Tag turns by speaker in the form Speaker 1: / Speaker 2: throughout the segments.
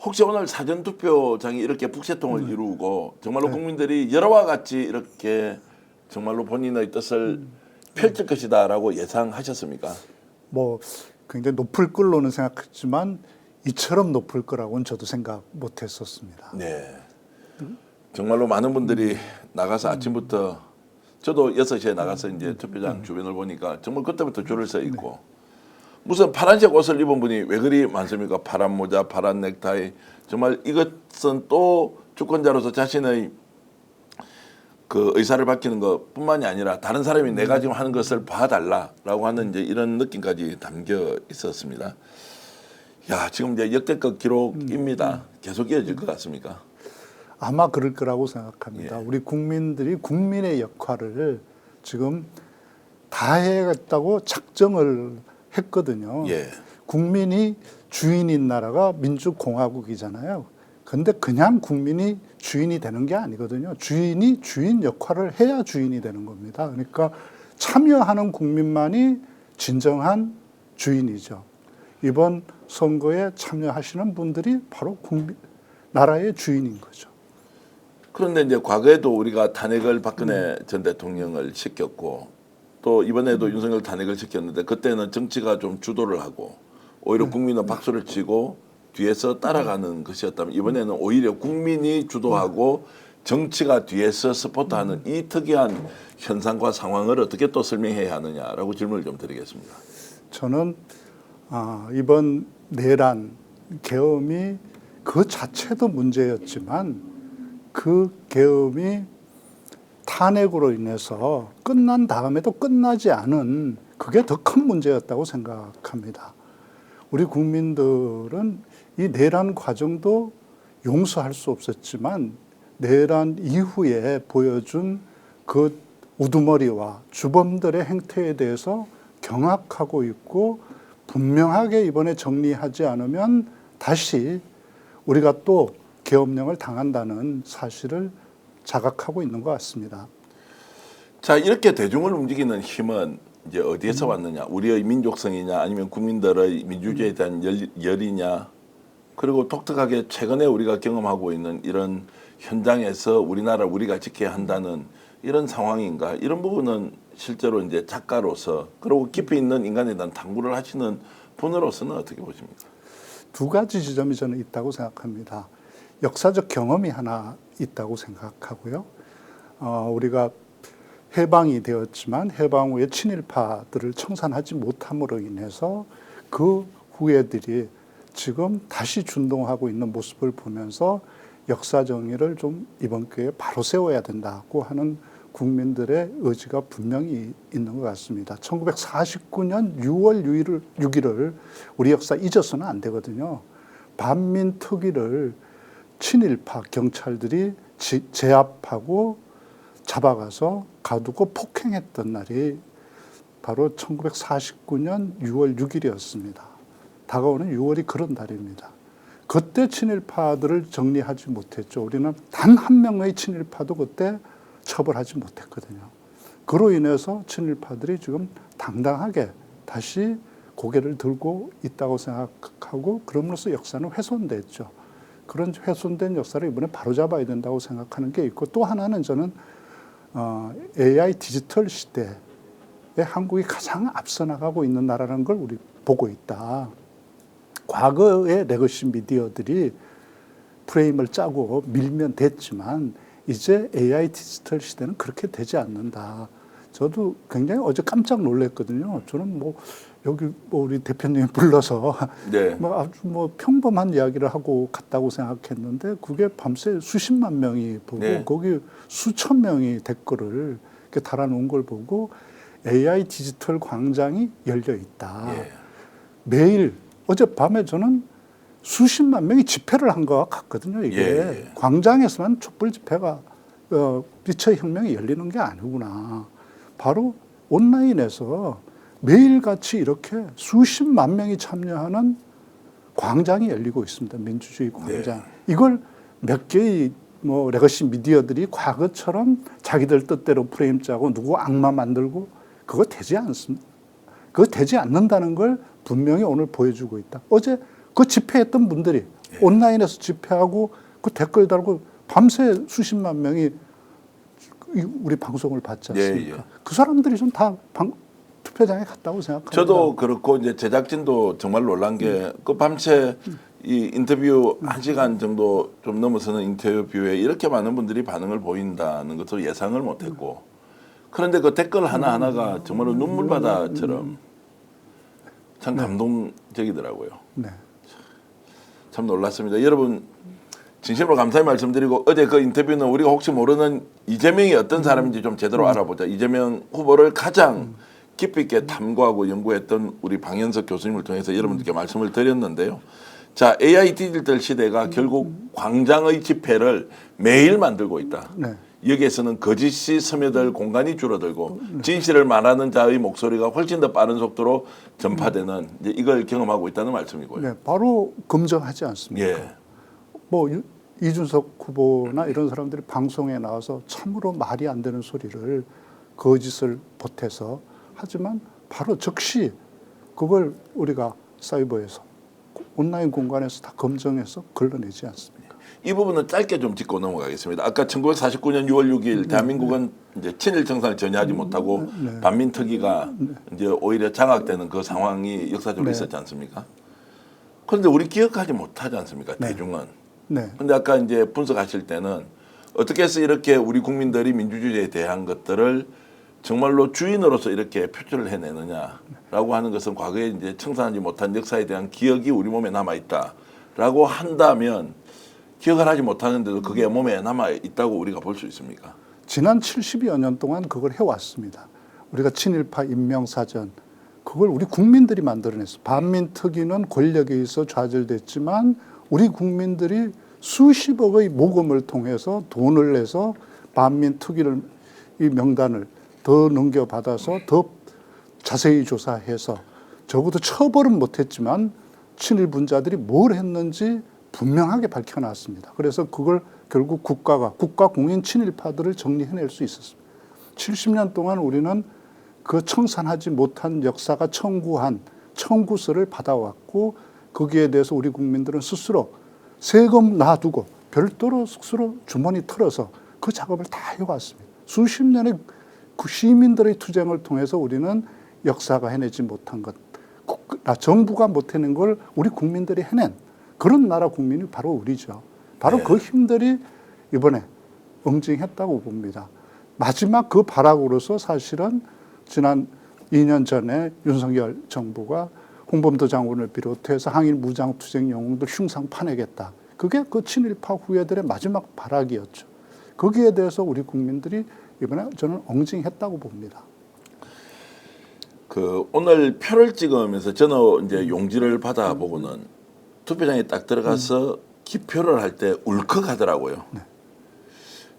Speaker 1: 혹시 오늘 사전투표장이 이렇게 북새통을 이루고 정말로 국민들이 여러와 같이 이렇게 정말로 본인의 뜻을 펼칠 것이다라고 예상하셨습니까?
Speaker 2: 뭐 굉장히 높을 걸로는 생각했지만 이처럼 높을 거라고는 저도 생각 못했었습니다.
Speaker 1: 네. 정말로 많은 분들이 나가서 아침부터 저도 6시에 나가서 이제 투표장 주변을 보니까 정말 그때부터 줄을 서 있고 무슨 파란색 옷을 입은 분이 왜 그리 많습니까? 파란 모자, 파란 넥타이. 정말 이것은 또 주권자로서 자신의 그 의사를 밝히는 것뿐만이 아니라 다른 사람이 내가 지금 하는 것을 봐달라라고 하는 이제 이런 느낌까지 담겨 있었습니다. 야, 지금 이제 역대급 기록입니다. 계속 이어질 것 같습니까?
Speaker 2: 아마 그럴 거라고 생각합니다.
Speaker 1: 예.
Speaker 2: 우리 국민들이 국민의 역할을 지금 다 해야겠다고 작정을 했거든요.
Speaker 1: 예.
Speaker 2: 국민이 주인인 나라가 민주공화국이잖아요. 근데 그냥 국민이 주인이 되는 게 아니거든요. 주인이 주인 역할을 해야 주인이 되는 겁니다. 그러니까 참여하는 국민만이 진정한 주인이죠. 이번 선거에 참여하시는 분들이 바로 나라의 주인인 거죠.
Speaker 1: 그런데 이제 과거에도 우리가 탄핵을 박근혜 전 대통령을 시켰고 또 이번에도 윤석열 탄핵을 시켰는데 그때는 정치가 좀 주도를 하고 오히려 국민은 박수를 치고 뒤에서 따라가는 것이었다면 이번에는 오히려 국민이 주도하고 정치가 뒤에서 서포트하는 이 특이한 현상과 상황을 어떻게 또 설명해야 하느냐라고 질문을 좀 드리겠습니다.
Speaker 2: 저는 이번 내란 계엄이 그 자체도 문제였지만 그 계엄이 탄핵으로 인해서 끝난 다음에도 끝나지 않은 그게 더 큰 문제였다고 생각합니다. 우리 국민들은 이 내란 과정도 용서할 수 없었지만 내란 이후에 보여준 그 우두머리와 주범들의 행태에 대해서 경악하고 있고 분명하게 이번에 정리하지 않으면 다시 우리가 또 계엄령을 당한다는 사실을 자각하고 있는 것 같습니다.
Speaker 1: 자, 이렇게 대중을 움직이는 힘은 이제 어디에서 왔느냐? 우리의 민족성이냐, 아니면 국민들의 민주주의에 대한 열이냐? 그리고 독특하게 최근에 우리가 경험하고 있는 이런 현장에서 우리나라를 우리가 지켜야 한다는 이런 상황인가? 이런 부분은 실제로 이제 작가로서 그리고 깊이 있는 인간에 대한 탐구를 하시는 분으로서는 어떻게 보십니까?
Speaker 2: 두 가지 지점이 저는 있다고 생각합니다. 역사적 경험이 하나 있다고 생각하고요. 우리가 해방이 되었지만 해방 후에 친일파들을 청산하지 못함으로 인해서 그 후예들이 지금 다시 준동하고 있는 모습을 보면서 역사 정의를 좀 이번 기회에 바로 세워야 된다고 하는 국민들의 의지가 분명히 있는 것 같습니다. 1949년 6월 6일을 우리 역사 잊어서는 안 되거든요. 반민특위를 친일파 경찰들이 제압하고 잡아가서 가두고 폭행했던 날이 바로 1949년 6월 6일이었습니다. 다가오는 6월이 그런 달입니다. 그때 친일파들을 정리하지 못했죠. 우리는 단 한 명의 친일파도 그때 처벌하지 못했거든요. 그로 인해서 친일파들이 지금 당당하게 다시 고개를 들고 있다고 생각하고 그럼으로써 역사는 훼손됐죠. 그런 훼손된 역사를 이번에 바로잡아야 된다고 생각하는 게 있고 또 하나는 저는 AI 디지털 시대에 한국이 가장 앞서 나가고 있는 나라라는 걸 우리 보고 있다. 과거의 레거시 미디어들이 프레임을 짜고 밀면 됐지만 이제 AI 디지털 시대는 그렇게 되지 않는다. 저도 굉장히 어제 깜짝 놀랐거든요. 저는 여기 우리 대표님 불러서
Speaker 1: 네.
Speaker 2: 아주 평범한 이야기를 하고 갔다고 생각했는데 그게 밤새 수십만 명이 보고
Speaker 1: 네.
Speaker 2: 거기 수천 명이 댓글을 이렇게 달아놓은 걸 보고 AI 디지털 광장이 열려 있다.
Speaker 1: 예.
Speaker 2: 매일 어젯밤에 저는 수십만 명이 집회를 한 것 같거든요. 이게
Speaker 1: 예.
Speaker 2: 광장에서만 촛불 집회가 리처 혁명이 열리는 게 아니구나. 바로 온라인에서 매일같이 이렇게 수십만 명이 참여하는 광장이 열리고 있습니다. 민주주의 광장. 네. 이걸 몇 개의 레거시 미디어들이 과거처럼 자기들 뜻대로 프레임 짜고 누구 악마 만들고 그거 되지 않습니다. 그거 되지 않는다는 걸 분명히 오늘 보여주고 있다. 어제 그 집회했던 분들이 온라인에서 집회하고 그 댓글 달고 밤새 수십만 명이 우리 방송을 봤지 않습니까? 그 사람들이 좀 다 투표장에 갔다고 생각합니다.
Speaker 1: 저도 그렇고 이제 제작진도 정말 놀란 게 그 밤새 이 인터뷰 1시간 정도 좀 넘어서는 인터뷰에 이렇게 많은 분들이 반응을 보인다는 것도 예상을 못했고 그런데 그 댓글 하나하나가 정말로 눈물바다처럼 참 감동적이더라고요.
Speaker 2: 네.
Speaker 1: 참 놀랐습니다. 여러분 진심으로 감사의 말씀드리고 어제 그 인터뷰는 우리가 혹시 모르는 이재명이 어떤 사람인지 좀 제대로 알아보자. 이재명 후보를 가장 깊이 있게 탐구하고 연구했던 우리 방현석 교수님을 통해서 여러분들께 말씀을 드렸는데요. 자, AI 디지털 시대가 결국 광장의 집회를 매일 만들고 있다.
Speaker 2: 네.
Speaker 1: 여기에서는 거짓이 스며들 공간이 줄어들고 진실을 말하는 자의 목소리가 훨씬 더 빠른 속도로 전파되는 이제 이걸 경험하고 있다는 말씀이고요.
Speaker 2: 네, 바로 검증하지 않습니까?
Speaker 1: 예.
Speaker 2: 뭐 이준석 후보나 이런 사람들이 방송에 나와서 참으로 말이 안 되는 소리를 거짓을 보태서 하지만 바로 즉시 그걸 우리가 사이버에서 온라인 공간에서 다 검증해서 걸러내지 않습니까?
Speaker 1: 이 부분은 짧게 좀 짚고 넘어가겠습니다. 아까 1949년 6월 6일 대한민국은 이제 친일 정상을 전혀 하지 못하고 반민특위가 이제 오히려 장악되는 그 상황이 역사적으로 있었지 않습니까? 그런데 우리 기억하지 못하지 않습니까? 대중은.
Speaker 2: 네.
Speaker 1: 근데 아까 이제 분석하실 때는 어떻게 해서 이렇게 우리 국민들이 민주주의에 대한 것들을 정말로 주인으로서 이렇게 표출을 해내느냐라고 하는 것은 과거에 이제 청산하지 못한 역사에 대한 기억이 우리 몸에 남아 있다라고 한다면 기억을 하지 못하는데도 그게 몸에 남아 있다고 우리가 볼 수 있습니까?
Speaker 2: 지난 70여 년 동안 그걸 해왔습니다. 우리가 친일파 인명사전 그걸 우리 국민들이 만들어냈어. 반민특위는 권력에 의해서 좌절됐지만 우리 국민들이 수십억의 모금을 통해서 돈을 내서 반민특위를 이 명단을 더 넘겨받아서 더 자세히 조사해서 적어도 처벌은 못했지만 친일 분자들이 뭘 했는지 분명하게 밝혀놨습니다. 그래서 그걸 결국 국가 공인 친일파들을 정리해낼 수 있었습니다. 70년 동안 우리는 그 청산하지 못한 역사가 청구한 청구서를 받아왔고 거기에 대해서 우리 국민들은 스스로 세금 놔두고 별도로 스스로 주머니 털어서 그 작업을 다 해왔습니다. 수십 년의 그 시민들의 투쟁을 통해서 우리는 역사가 해내지 못한 것, 정부가 못 해낸 걸 우리 국민들이 해낸 그런 나라 국민이 바로 우리죠. 바로 그 힘들이 이번에 응징했다고 봅니다. 마지막 그 발악으로서 사실은 지난 2년 전에 윤석열 정부가 홍범도 장군을 비롯해서 항일 무장투쟁 영웅들 흉상 파내겠다. 그게 그 친일파 후예들의 마지막 발악이었죠. 거기에 대해서 우리 국민들이 이번에 저는 응징했다고 봅니다.
Speaker 1: 그 오늘 표를 찍으면서 저는 이제 용지를 받아보고는 투표장에 딱 들어가서 기표를 할 때 울컥하더라고요.
Speaker 2: 네.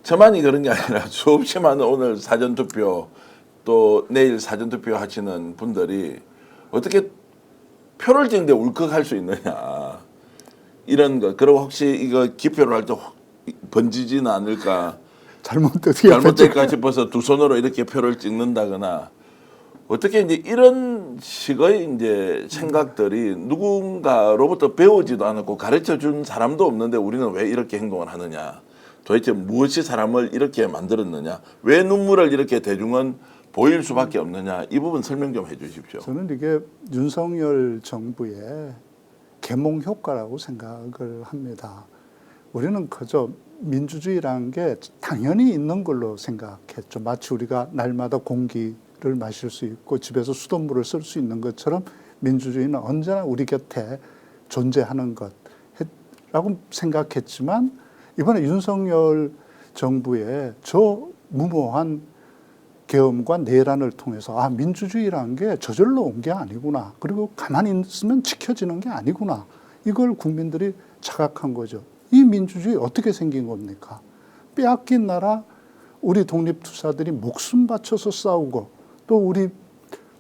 Speaker 1: 저만이 그런 게 아니라 수없이 많은 오늘 사전투표 또 내일 사전투표 하시는 분들이 어떻게 표를 찍는데 울컥할 수 있느냐 이런 거. 그리고 혹시 이거 기표를 할 때 번지지는 않을까 잘못될까 싶어서 두 손으로 이렇게 표를 찍는다거나 어떻게 이제 이런 식의 이제 생각들이 누군가로부터 배우지도 않았고 가르쳐 준 사람도 없는데 우리는 왜 이렇게 행동을 하느냐. 도대체 무엇이 사람을 이렇게 만들었느냐. 왜 눈물을 이렇게 대중은 보일 수밖에 없느냐. 이 부분 설명 좀 해 주십시오.
Speaker 2: 저는 이게 윤석열 정부의 계몽 효과라고 생각을 합니다. 우리는 그저 민주주의라는 게 당연히 있는 걸로 생각했죠. 마치 우리가 날마다 공기를 마실 수 있고 집에서 수돗물을 쓸 수 있는 것처럼 민주주의는 언제나 우리 곁에 존재하는 것라고 생각했지만 이번에 윤석열 정부의 저 무모한 계엄과 내란을 통해서 민주주의라는 게 저절로 온 게 아니구나. 그리고 가만히 있으면 지켜지는 게 아니구나. 이걸 국민들이 자각한 거죠. 이 민주주의 어떻게 생긴 겁니까? 빼앗긴 나라 우리 독립투사들이 목숨 바쳐서 싸우고 또 우리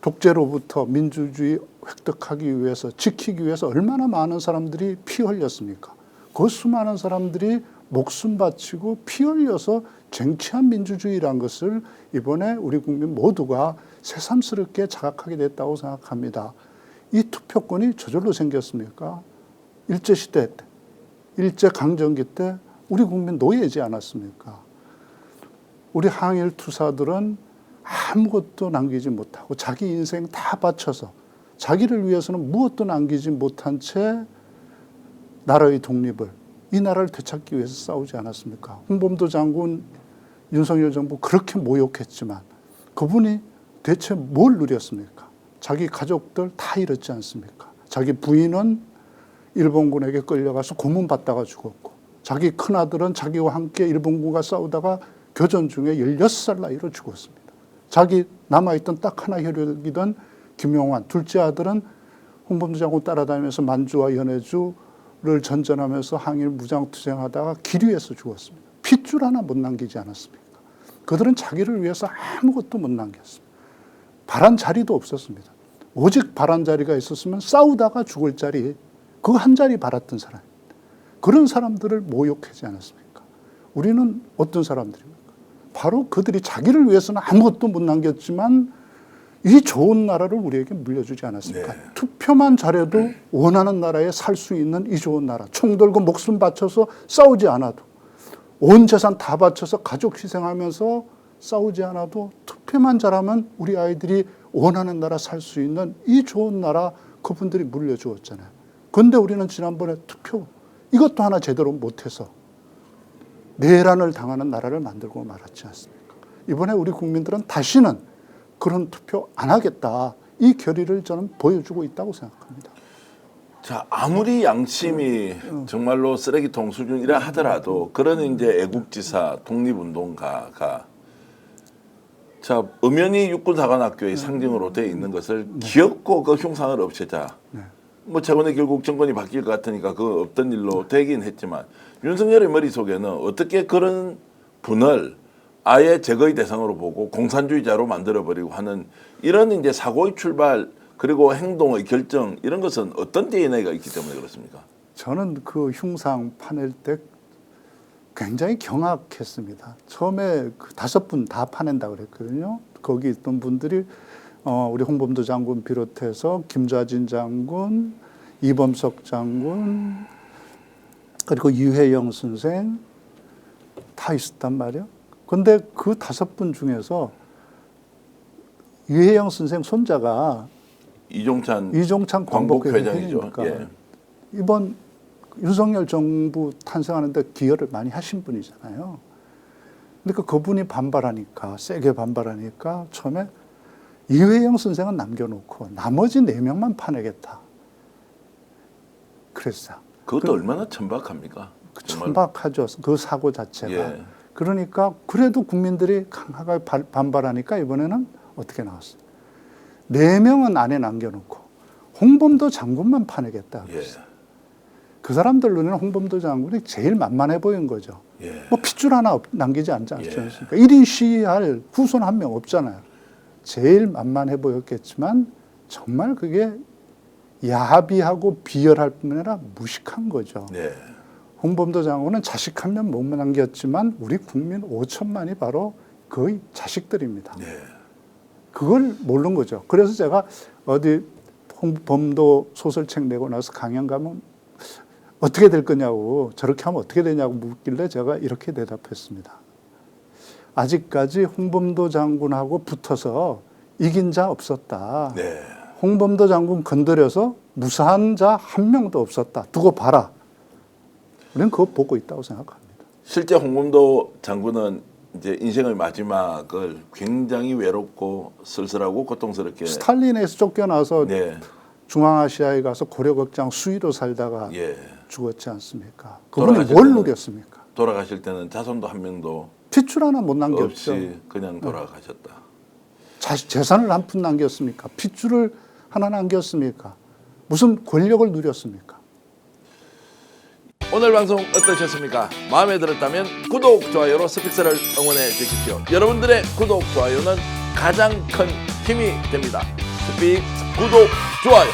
Speaker 2: 독재로부터 민주주의 획득하기 위해서 지키기 위해서 얼마나 많은 사람들이 피 흘렸습니까? 그 수많은 사람들이 목숨 바치고 피 흘려서 쟁취한 민주주의라는 것을 이번에 우리 국민 모두가 새삼스럽게 자각하게 됐다고 생각합니다. 이 투표권이 저절로 생겼습니까? 일제시대 때 일제 강점기 때 우리 국민 노예지 않았습니까? 우리 항일 투사들은 아무것도 남기지 못하고 자기 인생 다 바쳐서 자기를 위해서는 무엇도 남기지 못한 채 나라의 독립을, 이 나라를 되찾기 위해서 싸우지 않았습니까? 홍범도 장군, 윤석열 정부 그렇게 모욕했지만 그분이 대체 뭘 누렸습니까? 자기 가족들 다 잃었지 않습니까? 자기 부인은 일본군에게 끌려가서 고문받다가 죽었고, 자기 큰아들은 자기와 함께 일본군과 싸우다가 교전 중에 16살 나이로 죽었습니다. 자기 남아있던 딱 하나 혈육이던 김용환, 둘째 아들은 홍범도 장군 따라다니면서 만주와 연해주를 전전하면서 항일 무장투쟁하다가 기류에서 죽었습니다. 핏줄 하나 못 남기지 않았습니까? 그들은 자기를 위해서 아무것도 못 남겼습니다. 바란 자리도 없었습니다. 오직 바란 자리가 있었으면 싸우다가 죽을 자리, 그 한 자리 바랐던 사람. 그런 사람들을 모욕하지 않았습니까? 우리는 어떤 사람들입니까? 바로 그들이 자기를 위해서는 아무것도 못 남겼지만 이 좋은 나라를 우리에게 물려주지 않았습니까?
Speaker 1: 네.
Speaker 2: 투표만 잘해도 원하는 나라에 살 수 있는 이 좋은 나라. 총 들고 목숨 바쳐서 싸우지 않아도, 온 재산 다 바쳐서 가족 희생하면서 싸우지 않아도 투표만 잘하면 우리 아이들이 원하는 나라 살 수 있는 이 좋은 나라 그분들이 물려주었잖아요. 그런데 우리는 지난번에 투표 이것도 하나 제대로 못해서 내란을 당하는 나라를 만들고 말았지 않습니까? 이번에 우리 국민들은 다시는 그런 투표 안 하겠다. 이 결의를 저는 보여주고 있다고 생각합니다.
Speaker 1: 자, 아무리 양심이 정말로 쓰레기통 수준이라 하더라도 그런 이제 애국지사 독립운동가가 자, 엄연히 육군사관학교의 상징으로 되어 있는 것을 기억고 그 흉상을 없애자. 뭐 최근에 결국 정권이 바뀔 것 같으니까 그 없던 일로 되긴 했지만 윤석열의 머릿속에는 어떻게 그런 분을 아예 제거의 대상으로 보고 공산주의자로 만들어버리고 하는 이런 이제 사고의 출발 그리고 행동의 결정 이런 것은 어떤 DNA가 있기 때문에 그렇습니까?
Speaker 2: 저는 그 흉상 파낼 때 굉장히 경악했습니다. 처음에 그 5분 다 파낸다 그랬거든요. 거기 있던 분들이 우리 홍범도 장군 비롯해서 김좌진 장군, 이범석 장군, 그리고 유해영 선생 다 있었단 말이에요. 그런데 그 5분 중에서 유해영 선생 손자가
Speaker 1: 이종찬
Speaker 2: 광복회장이죠.
Speaker 1: 광복회장이죠. 예.
Speaker 2: 이번 윤석열 정부 탄생하는데 기여를 많이 하신 분이잖아요. 그러니까 그분이 반발하니까, 세게 반발하니까 처음에 이회영 선생은 남겨놓고 나머지 4명만 파내겠다. 그랬어요.
Speaker 1: 그것도 얼마나 천박합니까?
Speaker 2: 천박하죠. 그 사고 자체가.
Speaker 1: 예.
Speaker 2: 그러니까 그래도 국민들이 강하게 반발하니까 이번에는 어떻게 나왔어요? 4명은 안에 남겨놓고 홍범도 장군만 파내겠다. 그랬어요.
Speaker 1: 예.
Speaker 2: 그 사람들 눈에는 홍범도 장군이 제일 만만해 보인 거죠.
Speaker 1: 예.
Speaker 2: 뭐 핏줄 하나 남기지 않지
Speaker 1: 예.
Speaker 2: 않습니까? 1인 시위할 후손 한 명 없잖아요. 제일 만만해 보였겠지만 정말 그게 야비하고 비열할 뿐 아니라 무식한 거죠.
Speaker 1: 예.
Speaker 2: 홍범도 장군은 자식 한 명 못 남겼지만 우리 국민 5천만이 바로 거의 자식들입니다.
Speaker 1: 예.
Speaker 2: 그걸 모르는 거죠. 그래서 제가 어디 홍범도 소설책 내고 나서 강연 가면 어떻게 될 거냐고, 저렇게 하면 어떻게 되냐고 묻길래 제가 이렇게 대답했습니다. 아직까지 홍범도 장군하고 붙어서 이긴 자 없었다.
Speaker 1: 네.
Speaker 2: 홍범도 장군 건드려서 무사한 자 한 명도 없었다. 두고 봐라. 우리는 그거 보고 있다고 생각합니다.
Speaker 1: 실제 홍범도 장군은 이제 인생의 마지막을 굉장히 외롭고 쓸쓸하고 고통스럽게
Speaker 2: 스탈린에서 쫓겨나서
Speaker 1: 네.
Speaker 2: 중앙아시아에 가서 고려극장 수위로 살다가
Speaker 1: 예.
Speaker 2: 죽었지 않습니까? 그분이
Speaker 1: 돌아가실
Speaker 2: 뭘
Speaker 1: 때는-
Speaker 2: 누렸습니까?
Speaker 1: 돌아가실 때는 자손도 한 명도
Speaker 2: 핏줄 하나 못 남겼죠.
Speaker 1: 없이 그냥 돌아가셨다.
Speaker 2: 재산을 한 푼 남겼습니까? 핏줄을 하나 남겼습니까? 무슨 권력을 누렸습니까?
Speaker 1: 오늘 방송 어떠셨습니까? 마음에 들었다면 구독, 좋아요로 스픽스를 응원해 주십시오. 여러분들의 구독, 좋아요는 가장 큰 힘이 됩니다. 스픽스 구독, 좋아요.